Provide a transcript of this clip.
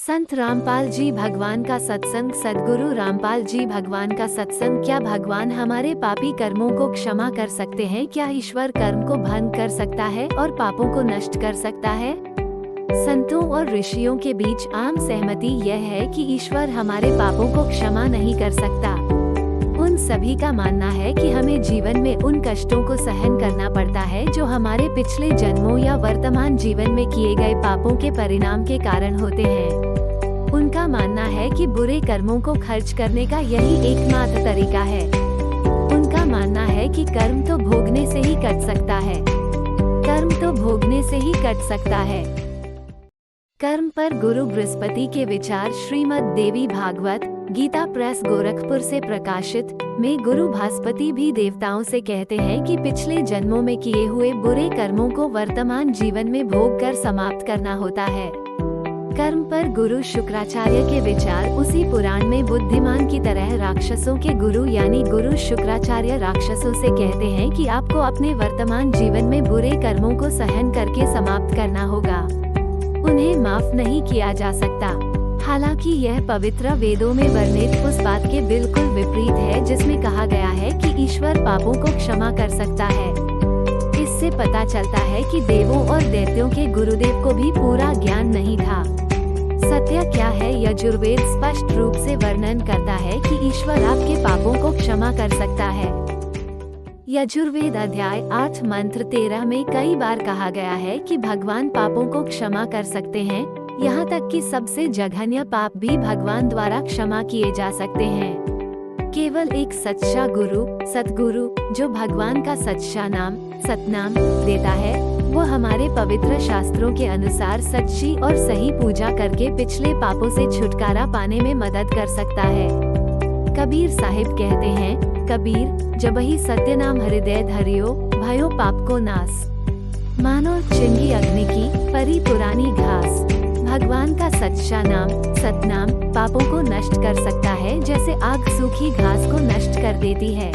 संत रामपाल जी भगवान का सत्संग। सद्गुरु रामपाल जी भगवान का सत्संग। क्या भगवान हमारे पापी कर्मों को क्षमा कर सकते हैं? क्या ईश्वर कर्म को भंग कर सकता है और पापों को नष्ट कर सकता है? संतों और ऋषियों के बीच आम सहमति यह है कि ईश्वर हमारे पापों को क्षमा नहीं कर सकता। उन सभी का मानना है कि हमें जीवन में उन कष्टों को सहन करना पड़ता है जो हमारे पिछले जन्मों या वर्तमान जीवन में किए गए पापों के परिणाम के कारण होते हैं। उनका मानना है कि बुरे कर्मों को खर्च करने का यही एकमात्र तरीका है। उनका मानना है कि कर्म तो भोगने से ही कट सकता है। कर्म तो भोगने से ही कट सकता है। कर्म पर गुरु बृहस्पति के विचार। श्रीमद् देवी भागवत गीता प्रेस गोरखपुर से प्रकाशित में गुरु बृहस्पति भी देवताओं से कहते हैं कि पिछले जन्मों में किए हुए बुरे कर्मों को वर्तमान जीवन में भोग कर समाप्त करना होता है। कर्म पर गुरु शुक्राचार्य के विचार। उसी पुराण में बुद्धिमान की तरह राक्षसों के गुरु यानी गुरु शुक्राचार्य राक्षसों से कहते हैं कि आपको अपने वर्तमान जीवन में बुरे कर्मों को सहन करके समाप्त करना होगा। उन्हें माफ नहीं किया जा सकता। हालांकि यह पवित्र वेदों में वर्णित उस बात के बिल्कुल विपरीत है जिसमें कहा गया है कि ईश्वर पापों को क्षमा कर सकता है। इससे पता चलता है कि देवों और दैत्यों के गुरुदेव को भी पूरा ज्ञान नहीं था। सत्य क्या है? यजुर्वेद स्पष्ट रूप से वर्णन करता है कि ईश्वर आपके पापों को क्षमा कर सकता है। यजुर्वेद अध्याय 8 मंत्र 13 में कई बार कहा गया है कि भगवान पापों को क्षमा कर सकते हैं। यहाँ तक कि सबसे जघन्य पाप भी भगवान द्वारा क्षमा किए जा सकते हैं। केवल एक सच्चा गुरु सतगुरु जो भगवान का सच्चा नाम सतनाम देता है, वो हमारे पवित्र शास्त्रों के अनुसार सच्ची और सही पूजा करके पिछले पापों से छुटकारा पाने में मदद कर सकता है। कबीर साहिब कहते हैं, कबीर जबहि सत्य नाम हृदय धरियो भयो पाप को नाश। मानो चिंगी अग्नि की परी पुरानी घास। भगवान का सच्चा नाम सतनाम पापों को नष्ट कर सकता है, जैसे आग सूखी घास को नष्ट कर देती है।